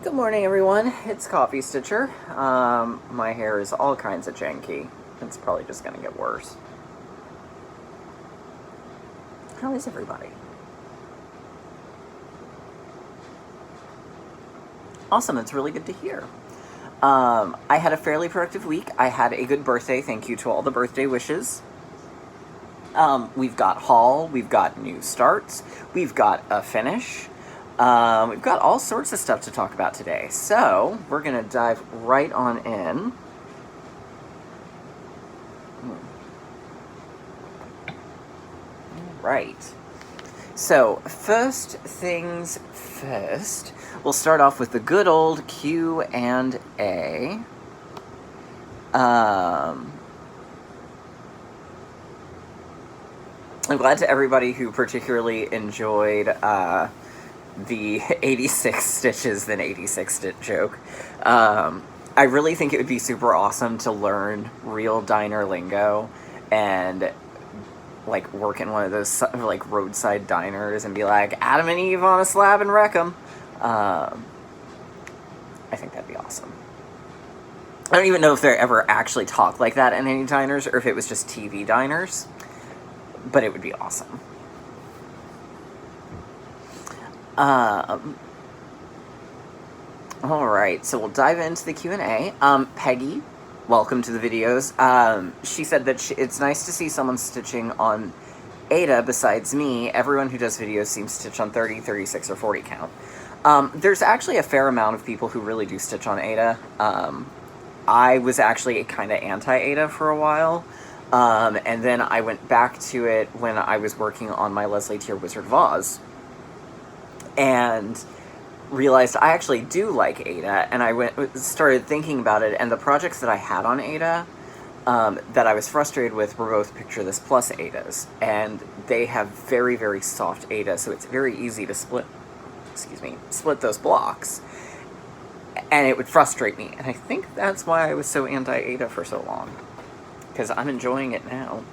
Good morning, everyone. It's Coffee Stitcher. My hair is all kinds of janky. It's probably just going to get worse. How is everybody? Awesome. It's really good to hear. I had a fairly productive week. I had a good birthday. Thank you to all the birthday wishes. We've got haul. We've got new starts. We've got a finish. We've got all sorts of stuff to talk about today. So we're going to dive right on in. Right. So, first things first, we'll start off with the good old Q&A. I'm glad to everybody who particularly enjoyed the 86 stitches than 86 stitch joke. I really think it would be super awesome to learn real diner lingo and like work in one of those like roadside diners and be like Adam and Eve on a slab and wreck 'em. I think that'd be awesome. I don't even know if they ever actually talk like that in any diners or if it was just TV diners, but it would be awesome. All right, so we'll dive into the Q&A. Peggy, welcome to the videos. She said that it's nice to see someone stitching on Ada besides me. Everyone who does videos seems to stitch on 30, 36, or 40 count. There's actually a fair amount of people who really do stitch on Ada. I was actually kind of anti-Ada for a while, and then I went back to it when I was working on my Leslie Tier Wizard of Oz, and realized I actually do like Ada, and I started thinking about it, and the projects that I had on Ada that I was frustrated with were both Picture This Plus Adas, and they have very, very soft Ada, so it's very easy to split those blocks, and it would frustrate me, and I think that's why I was so anti-Ada for so long, because I'm enjoying it now.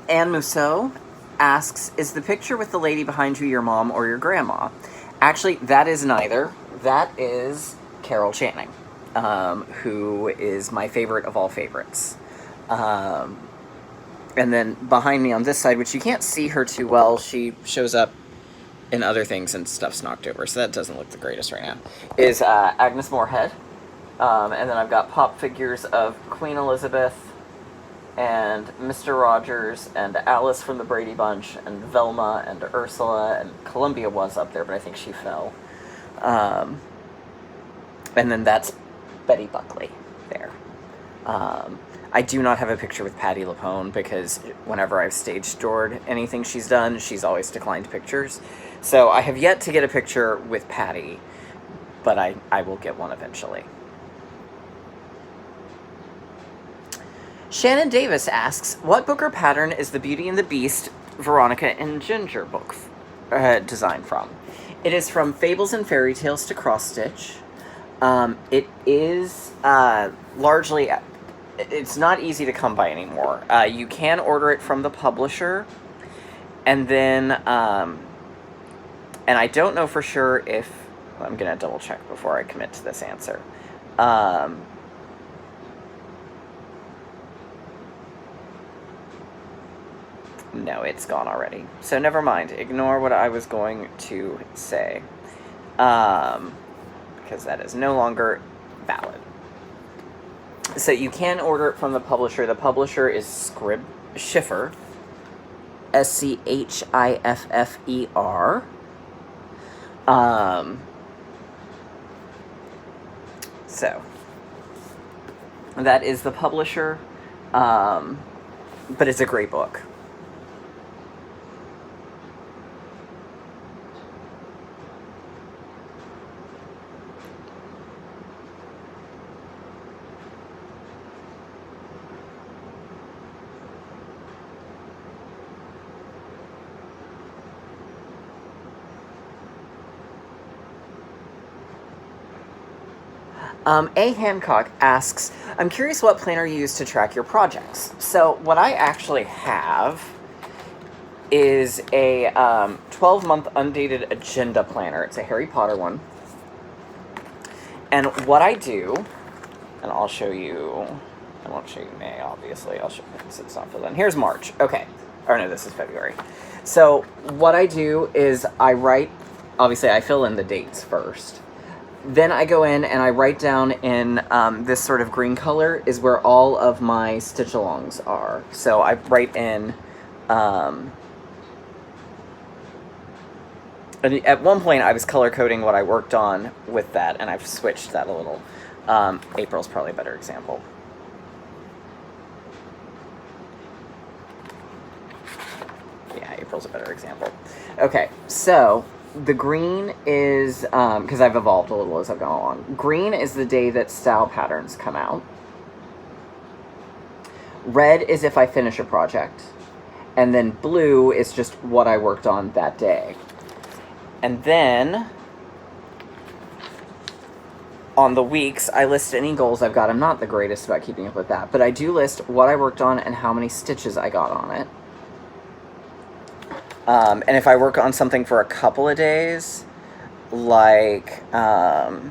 Anne Mousseau asks, is the picture with the lady behind you your mom or your grandma? Actually, that is neither. That is Carol Channing, who is my favorite of all favorites. And then behind me on this side, which you can't see her too well, she shows up in other things and stuff's knocked over, so that doesn't look the greatest right now, is Agnes Moorehead. And then I've got pop figures of Queen Elizabeth and Mr. Rogers and Alice from the Brady Bunch and Velma and Ursula, and Columbia was up there, but I think she fell. And then that's Betty Buckley there. I do not have a picture with Patti LuPone because whenever I've stage stored anything she's done, she's always declined pictures. So I have yet to get a picture with Patti, but I will get one eventually. Shannon Davis asks, what book or pattern is the Beauty and the Beast, Veronica and Ginger book designed from? It is from Fables and Fairy Tales to Cross Stitch. It is largely, it's not easy to come by anymore. You can order it from the publisher, and then, and I don't know for sure if, I'm going to double check before I commit to this answer. No, it's gone already. So never mind. Ignore what I was going to say. Because that is no longer valid. So you can order it from the publisher. The publisher is Schiffer. Schiffer. So that is the publisher. But it's a great book. A. Hancock asks, I'm curious what planner you use to track your projects. So what I actually have is a 12-month undated agenda planner. It's a Harry Potter one. And what I do, and I'll show you, I won't show you May, obviously. I'll show you, because it's not for then. Here's March. Okay. Or no, this is February. So what I do is I write, obviously I fill in the dates first. Then I go in and I write down in this sort of green color is where all of my stitch-alongs are. So I write in, and at one point I was color coding what I worked on with that, and I've switched that a little. April's probably a better example. Yeah, April's a better example. Okay, so the green is, because I've evolved a little as I've gone along. Green is the day that style patterns come out. Red is if I finish a project. And then blue is just what I worked on that day. And then on the weeks, I list any goals I've got. I'm not the greatest about keeping up with that, but I do list what I worked on and how many stitches I got on it. And if I work on something for a couple of days, like, where's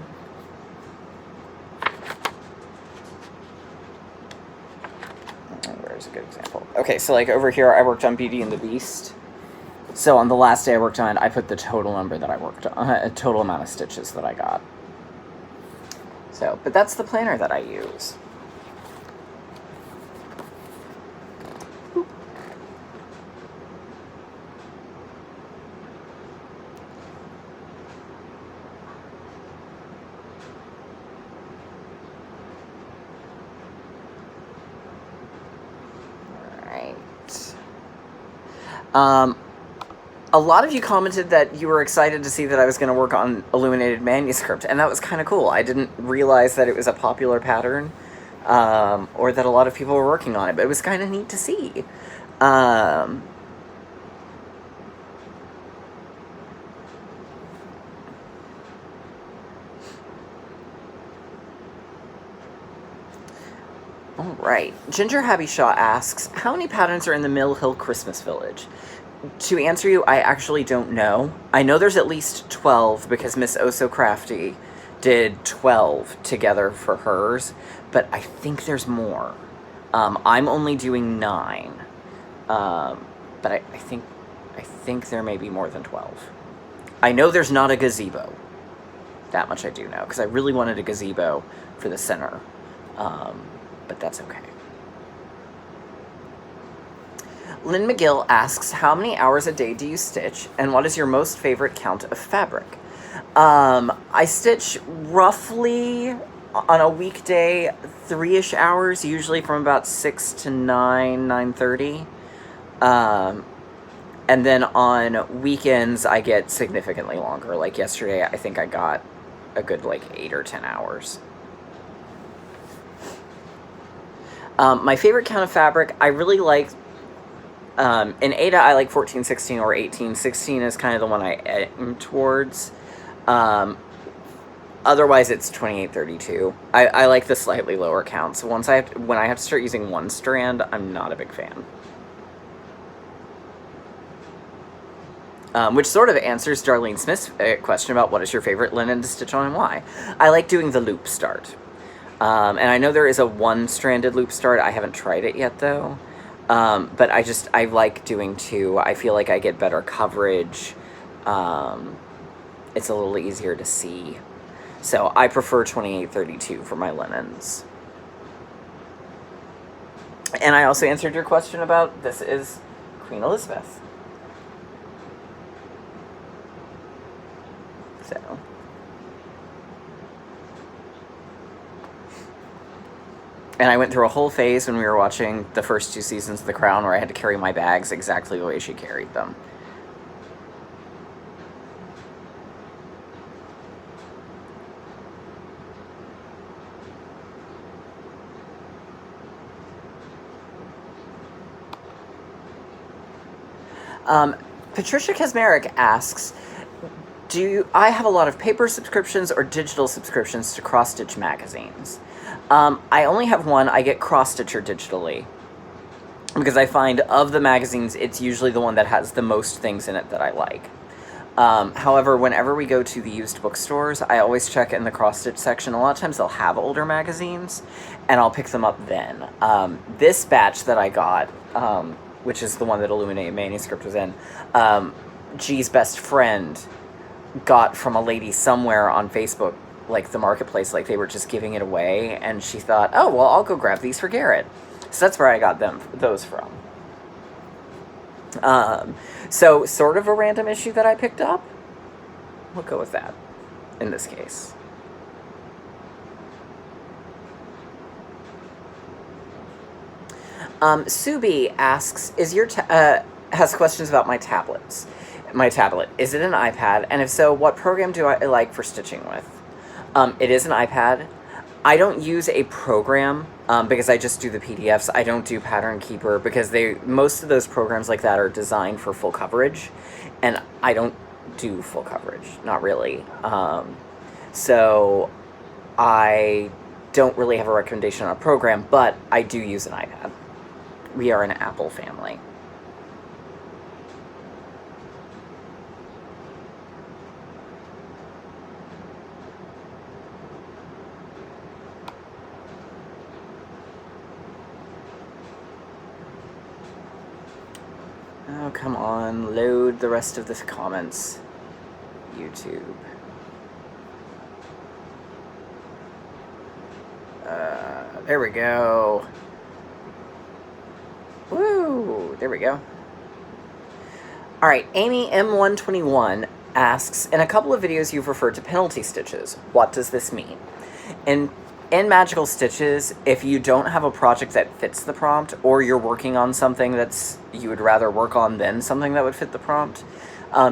a good example? Okay, so like over here, I worked on Beauty and the Beast. So on the last day I worked on it, I put the total number that I worked on, a total amount of stitches that I got. So, but that's the planner that I use. A lot of you commented that you were excited to see that I was going to work on illuminated manuscript, and that was kind of cool. I didn't realize that it was a popular pattern, or that a lot of people were working on it, but it was kind of neat to see. All right. Ginger Habishaw asks, how many patterns are in the Mill Hill Christmas Village? To answer you, I actually don't know. I know there's at least 12 because Miss Oh So Crafty did 12 together for hers, but I think there's more. I'm only doing 9, but I think there may be more than 12. I know there's not a gazebo. That much I do know, because I really wanted a gazebo for the center, but that's okay. Lynn McGill asks, how many hours a day do you stitch, and what is your most favorite count of fabric? I stitch roughly, on a weekday, 3-ish hours, usually from about 6 to 9, 9:30. And then on weekends, I get significantly longer. Like yesterday, I think I got a good, 8 or 10 hours. My favorite count of fabric, I really like... in Ada, I like 14, 16, or 18. 16 is kind of the one I aim towards. Otherwise, it's 28, 32. I like the slightly lower count. So when I have to start using one strand, I'm not a big fan. Which sort of answers Darlene Smith's question about what is your favorite linen to stitch on and why. I like doing the loop start. And I know there is a one-stranded loop start. I haven't tried it yet, though. But I like doing 2. I feel like I get better coverage. It's a little easier to see. So I prefer 28-32 for my linens. And I also answered your question about, this is Queen Elizabeth. So... And I went through a whole phase when we were watching the first 2 seasons of The Crown where I had to carry my bags exactly the way she carried them. Patricia Kasmerick asks, I have a lot of paper subscriptions or digital subscriptions to cross-stitch magazines. I only have one. I get cross-stitcher digitally, because I find of the magazines, it's usually the one that has the most things in it that I like. However, whenever we go to the used bookstores, I always check in the cross-stitch section. A lot of times they'll have older magazines, and I'll pick them up then. This batch that I got, which is the one that Illuminated Manuscript was in, G's best friend got from a lady somewhere on Facebook, like the marketplace, like they were just giving it away, and she thought, oh, well, I'll go grab these for Garrett. So that's where I got those from. So sort of a random issue that I picked up. We'll go with that in this case. Subi asks, has questions about my tablets. My tablet. Is it an iPad? And if so, what program do I like for stitching with? It is an iPad. I don't use a program because I just do the PDFs. I don't do Pattern Keeper because most of those programs like that are designed for full coverage, and I don't do full coverage, not really. So I don't really have a recommendation on a program, but I do use an iPad. We are an Apple family. Oh, come on. Load the rest of the comments. YouTube. There we go. Woo! There we go. Alright, Amy M121 asks, in a couple of videos you've referred to penalty stitches. What does this mean? In Magical Stitches, if you don't have a project that fits the prompt, or you're working on something you would rather work on than something that would fit the prompt,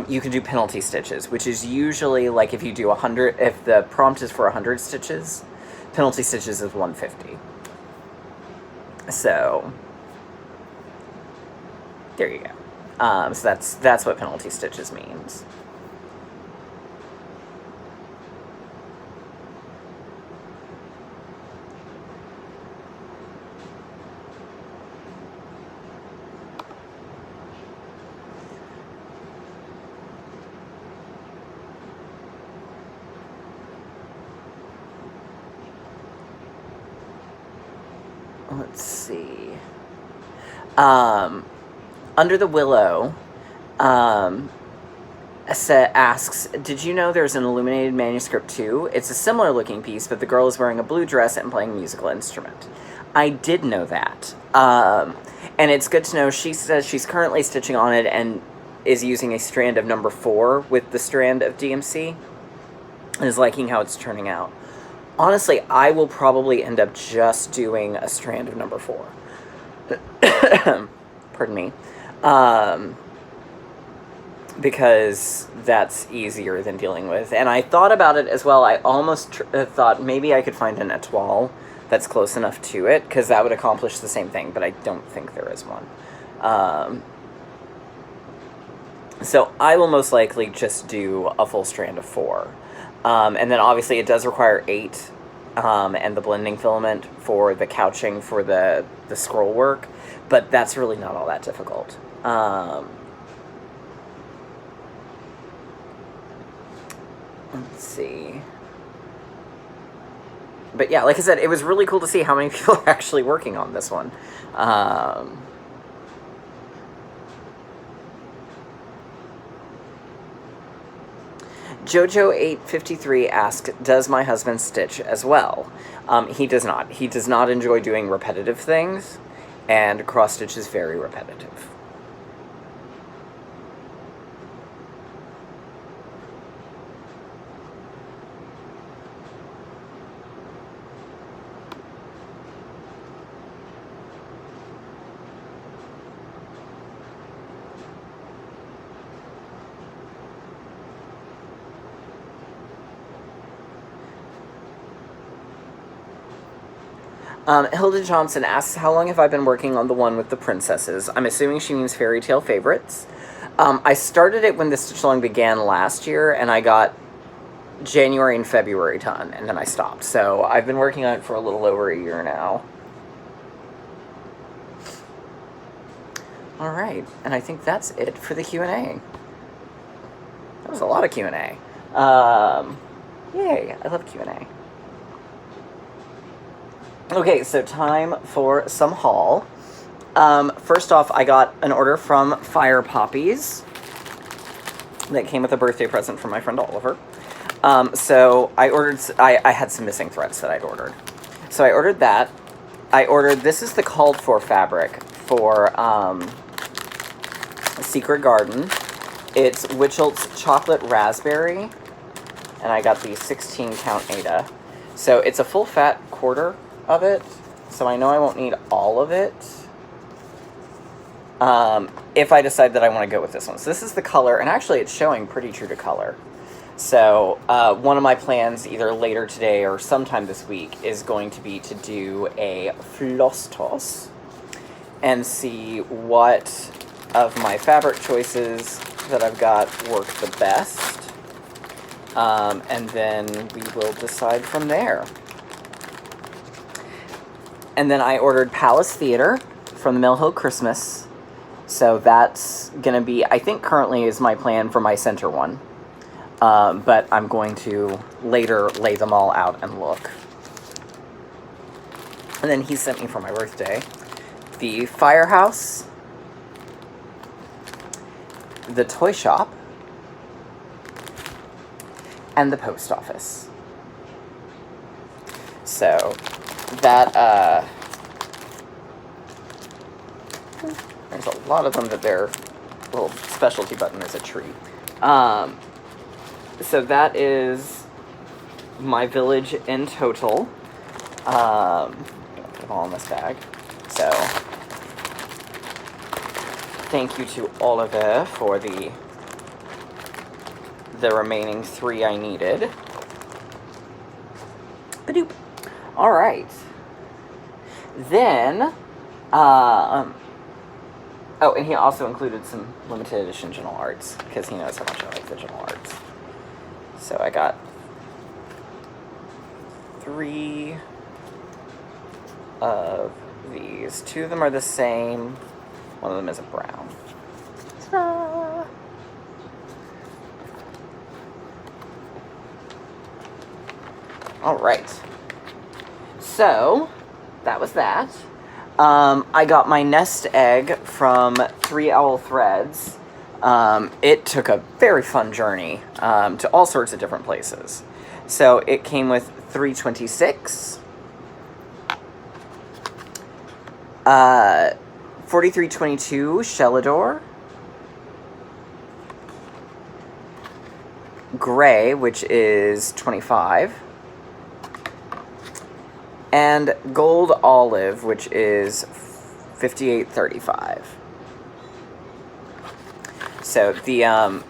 you can do penalty stitches, which is usually like if you do 100, if the prompt is for 100 stitches, penalty stitches is 150. So there you go. So that's what penalty stitches means. Let's see. Under the Willow asks, did you know there's an Illuminated Manuscript too? It's a similar looking piece, but the girl is wearing a blue dress and playing a musical instrument. I did know that. And it's good to know. She says she's currently stitching on it and is using a strand of number 4 with the strand of DMC and is liking how it's turning out. Honestly, I will probably end up just doing a strand of number 4. Pardon me. Because that's easier than dealing with. And I thought about it as well. I almost thought maybe I could find an étoile that's close enough to it, because that would accomplish the same thing, but I don't think there is one. So I will most likely just do a full strand of 4. And then obviously it does require 8 and the blending filament for the couching for the scroll work, but that's really not all that difficult. Let's see. But yeah, like I said, it was really cool to see how many people are actually working on this one. Jojo853 asked, does my husband stitch as well? He does not. He does not enjoy doing repetitive things, and cross-stitch is very repetitive. Hilda Johnson asks, how long have I been working on the one with the princesses? I'm assuming she means fairy tale favorites. I started it when the stitch along began last year, and I got January and February done, and then I stopped. So I've been working on it for a little over a year now. All right, and I think that's it for the Q&A. That was a lot of Q&A. Yay, I love Q&A. Okay, so time for some haul. First off, I got an order from Fire Poppies that came with a birthday present from my friend Oliver. So I ordered, I had some missing threads that I'd ordered. So I ordered that. I ordered, this is the called for fabric for Secret Garden. It's Witchelt's Chocolate Raspberry, and I got the 16 count Ada. So it's a full fat quarter of it, so I know I won't need all of it. If I decide that I want to go with this one. So this is the color, and actually it's showing pretty true to color. So one of my plans, either later today or sometime this week, is going to be to do a floss toss and see what of my fabric choices that I've got work the best. And then we will decide from there. And then I ordered Palace Theater from the Mill Hill Christmas. So that's going to be, I think currently is my plan for my center one. But I'm going to later lay them all out and look. And then he sent me for my birthday the Firehouse, the Toy Shop, and the Post Office. So that, there's a lot of them that their little specialty button is a treat. So that is my village in total. I'm gonna put them all in this bag. So thank you to Oliver for the remaining 3 I needed. Ba-doop. All right. Then, oh, and he also included some limited edition Gentle Arts, because he knows how much I like the Gentle Arts. So I got 3 of these. 2 of them are the same. One of them is a brown. Ta-da! All right. So that was that. I got my nest egg from 3 Owl Threads. It took a very fun journey to all sorts of different places. So it came with 326, 4322 Shellador, Gray, which is 25, and Gold Olive, which is 5835. So the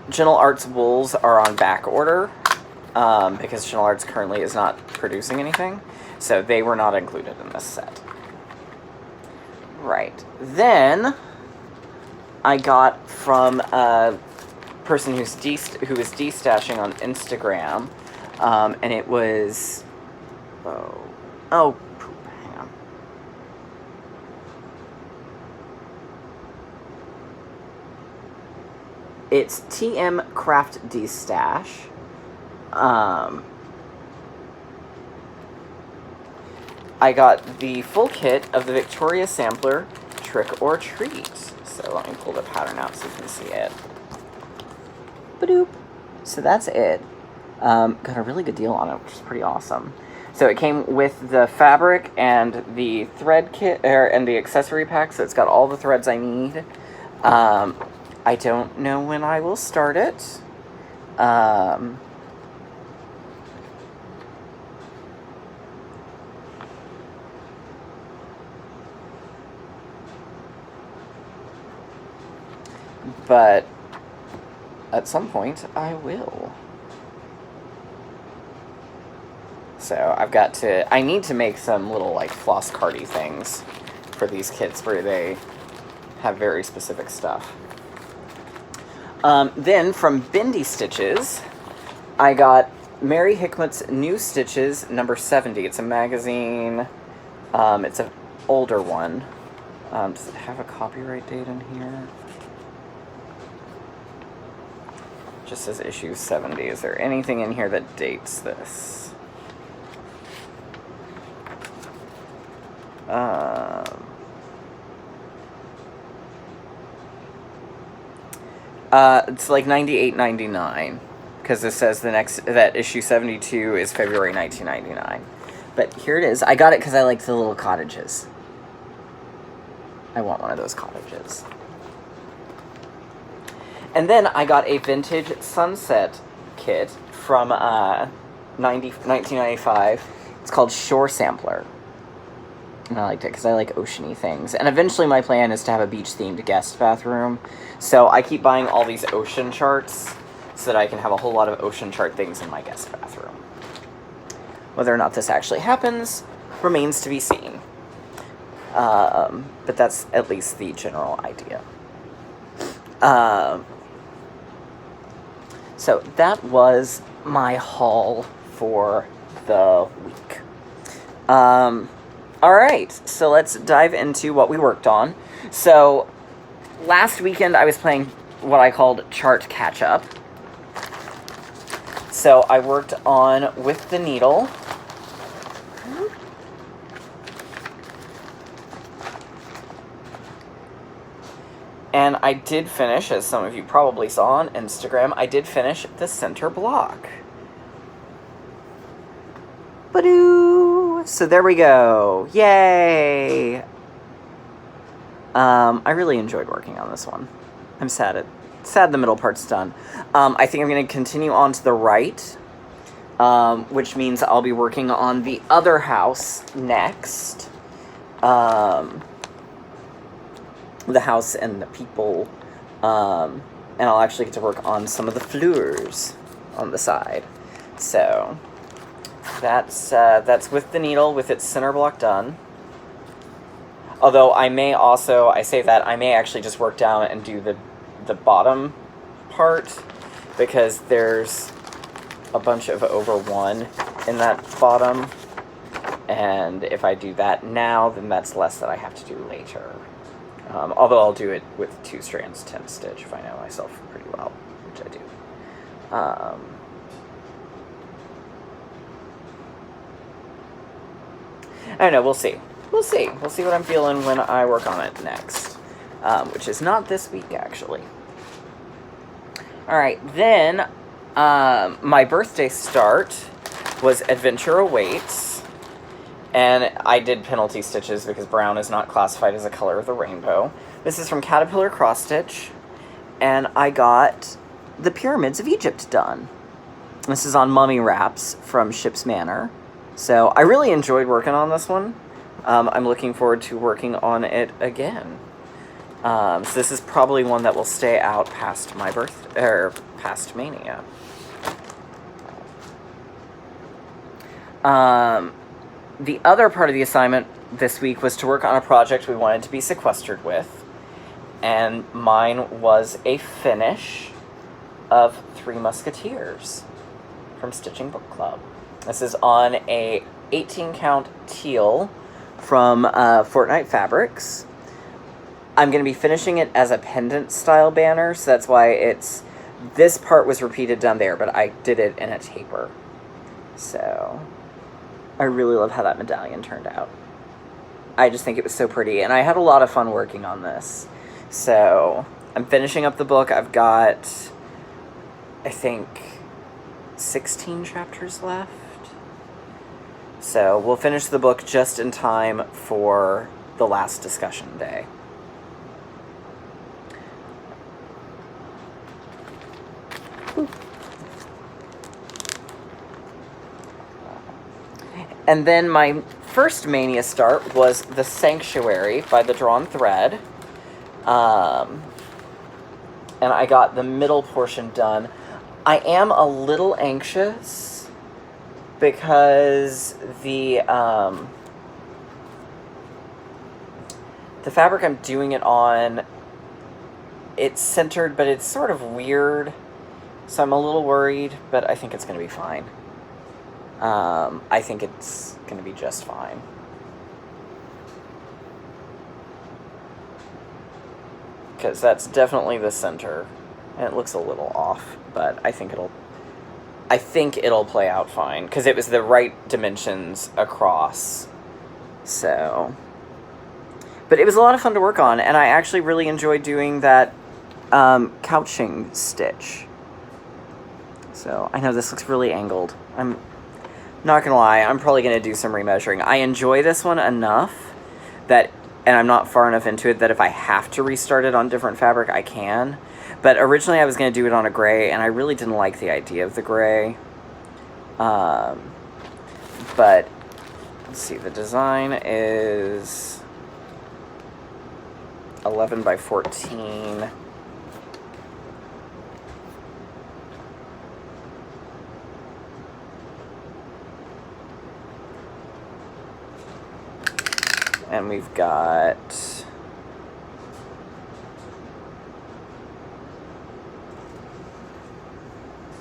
Gentle Arts wools are on back order because Gentle Arts currently is not producing anything, so they were not included in this set. Right. Then I got from a person who is destashing on Instagram, and it was oh poop, hang on. It's TM Craft Destash. I got the full kit of the Victoria Sampler Trick or Treat. So let me pull the pattern out so you can see it. Ba-doop. So that's it. Got a really good deal on it, which is pretty awesome. So it came with the fabric and the thread kit, and the accessory pack, so it's got all the threads I need. I don't know when I will start it. But at some point, I will. So I've got to, I need to make some little like floss cardy things for these kits where they have very specific stuff. Then from Bindi Stitches, I got Mary Hickmot's New Stitches number 70. It's a magazine. It's an older one. Does it have a copyright date in here? Just says issue 70. Is there anything in here that dates this? It's like 98.99 because it says that issue 72 is February 1999. But here it is. I got it because I liked the little cottages. I want one of those cottages. And then I got a vintage sunset kit from 1995. It's called Shore Sampler. And I liked it because I like oceany things. And eventually my plan is to have a beach-themed guest bathroom. So I keep buying all these ocean charts so that I can have a whole lot of ocean chart things in my guest bathroom. Whether or not this actually happens remains to be seen. But that's at least the general idea. So that was my haul for the week. Alright, so let's dive into what we worked on. So, last weekend I was playing what I called chart catch-up. So I worked on With the Needle. And I did finish, as some of you probably saw on Instagram, I did finish the center block. Ba-doo! So there we go. Yay! I really enjoyed working on this one. I'm sad the middle part's done. I think I'm going to continue on to the right, which means I'll be working on the other house next. The house and the people, and I'll actually get to work on some of the floors on the side. So that's With the Needle with its center block done. Although I may actually just work down and do the bottom part, because there's a bunch of over one in that bottom, and if I do that now, then that's less that I have to do later. Although I'll do it with 2 strands 10 stitch if I know myself pretty well, which I do. I don't know, we'll see. We'll see what I'm feeling when I work on it next. Which is not this week, actually. Alright, then, my birthday start was Adventure Awaits. And I did penalty stitches because brown is not classified as a color of the rainbow. This is from Caterpillar Cross Stitch. And I got the Pyramids of Egypt done. This is on mummy wraps from Ship's Manor. So I really enjoyed working on this one. I'm looking forward to working on it again. So this is probably one that will stay out past my past Maynia. The other part of the assignment this week was to work on a project we wanted to be sequestered with. And mine was a finish of 3 Musketeers from Stitching Book Club. This is on a 18 count teal from Fortnite Fabrics. I'm going to be finishing it as a pendant style banner, so that's why this part was repeated down there, but I did it in a taper. So I really love how that medallion turned out. I just think it was so pretty, and I had a lot of fun working on this. So I'm finishing up the book. I've got, I think, 16 chapters left. So we'll finish the book just in time for the last discussion day. And then my first Maynia start was The Sanctuary by The Drawn Thread. And I got the middle portion done. I am a little anxious because the fabric I'm doing it on it's centered, but it's sort of weird. So I'm a little worried, but I think it's going to be fine. I think it's going to be just fine. Because that's definitely the center. And it looks a little off, but I think it'll play out fine. Because it was the right dimensions across. So. But it was a lot of fun to work on, and I actually really enjoyed doing that couching stitch. So I know this looks really angled. I'm not going to lie, I'm probably going to do some remeasuring. I enjoy this one enough that, and I'm not far enough into it, that if I have to restart it on different fabric, I can. But originally I was going to do it on a gray, and I really didn't like the idea of the gray. But, let's see, the design is 11 by 14. And we've got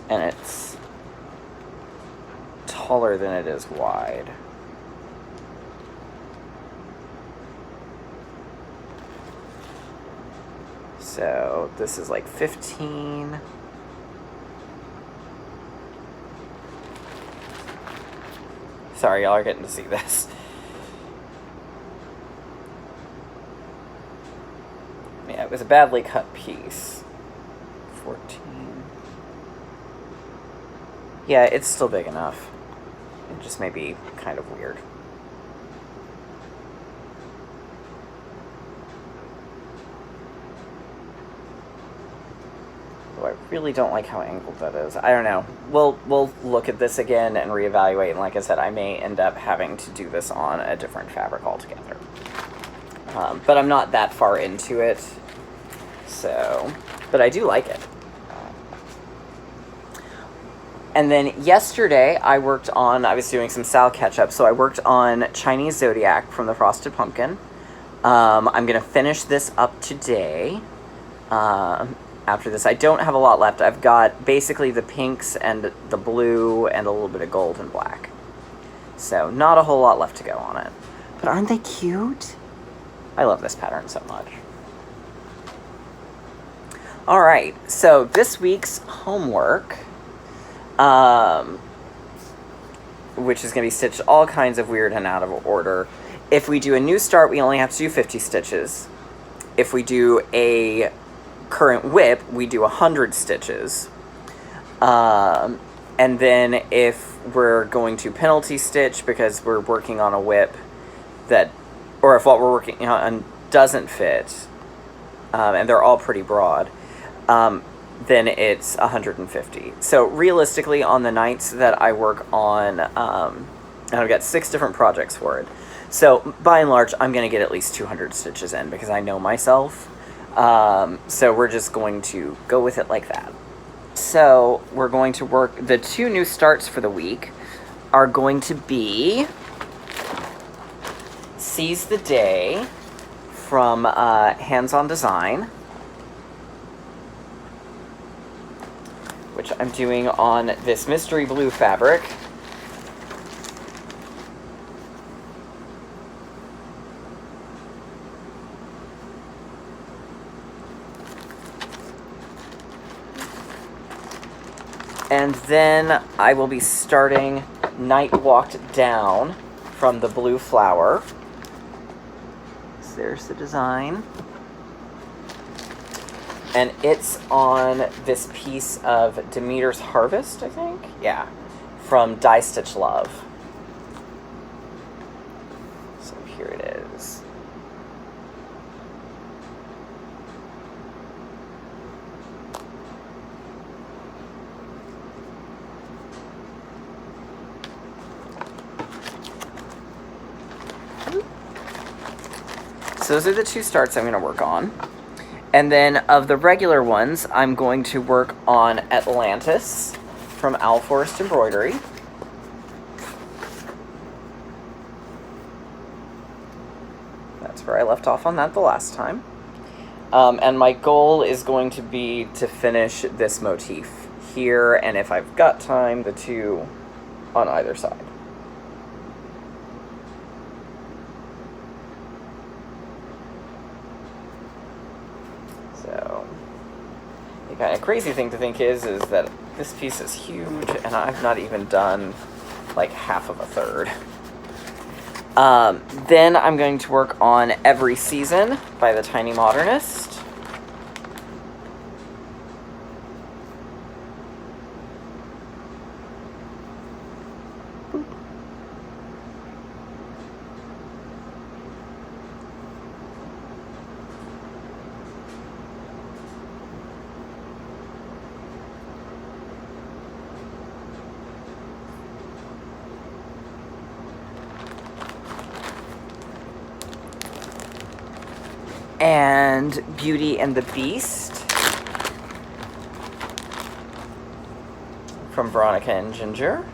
and it's taller than it is wide. So this is like 15. Sorry, y'all are getting to see this. Yeah, it was a badly cut piece. 14. Yeah, it's still big enough. It just may be kind of weird. Oh, I really don't like how angled that is. I don't know. We'll look at this again and reevaluate, and like I said, I may end up having to do this on a different fabric altogether. But I'm not that far into it, so, but I do like it. And then yesterday I was doing some Sal catch-up, so I worked on Chinese Zodiac from the Frosted Pumpkin. I'm going to finish this up today. After this, I don't have a lot left. I've got basically the pinks and the blue and a little bit of gold and black. So not a whole lot left to go on it. But aren't they cute? I love this pattern so much. All right, so this week's homework, which is going to be stitched all kinds of weird and out of order. If we do a new start, we only have to do 50 stitches. If we do a current whip, we do 100 stitches. And then if we're going to penalty stitch because we're working on a whip that, or if what we're working on doesn't fit, and they're all pretty broad, then it's 150. So realistically, on the nights that I work on, and I've got 6 different projects for it. So by and large, I'm going to get at least 200 stitches in because I know myself. So we're just going to go with it like that. So we're going to work, the 2 new starts for the week are going to be Seize the Day from Hands-On Design, which I'm doing on this mystery blue fabric. And then I will be starting Night Walked Down from the blue flower. So there's the design. And it's on this piece of Demeter's Harvest, I think? Yeah, from Die Stitch Love. So here it is. So those are the 2 starts I'm going to work on. And then of the regular ones, I'm going to work on Atlantis from Owl Forest Embroidery. That's where I left off on that the last time. And my goal is going to be to finish this motif here, and if I've got time, the two on either side. So, the kind of crazy thing to think is that this piece is huge, and I've not even done like half of a third. Then I'm going to work on Every Season by the Tiny Modernist. And Beauty and the Beast from Veronica and Ginger.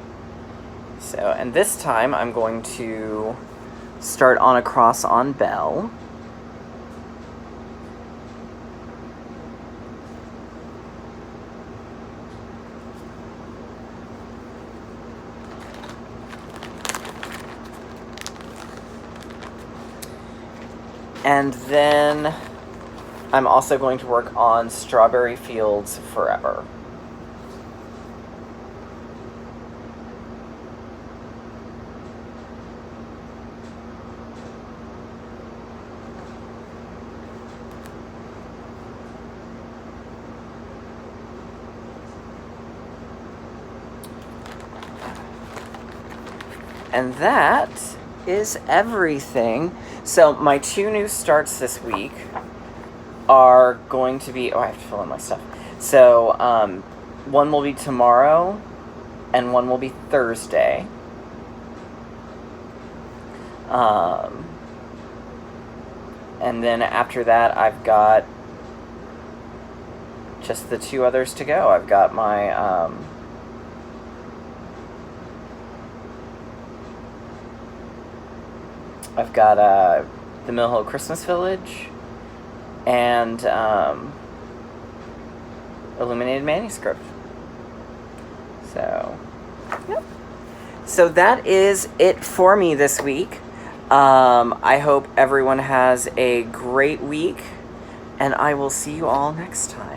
So, and this time I'm going to start on a cross on Belle. And then I'm also going to work on Strawberry Fields Forever. And that is everything. So my two new starts this week are going to be, I have to fill in my stuff. So one will be tomorrow and one will be Thursday. And then after that I've got just the two others to go. I've got my the Mill Hill Christmas Village and Illuminated Manuscript. So, yep. So that is it for me this week. I hope everyone has a great week, and I will see you all next time.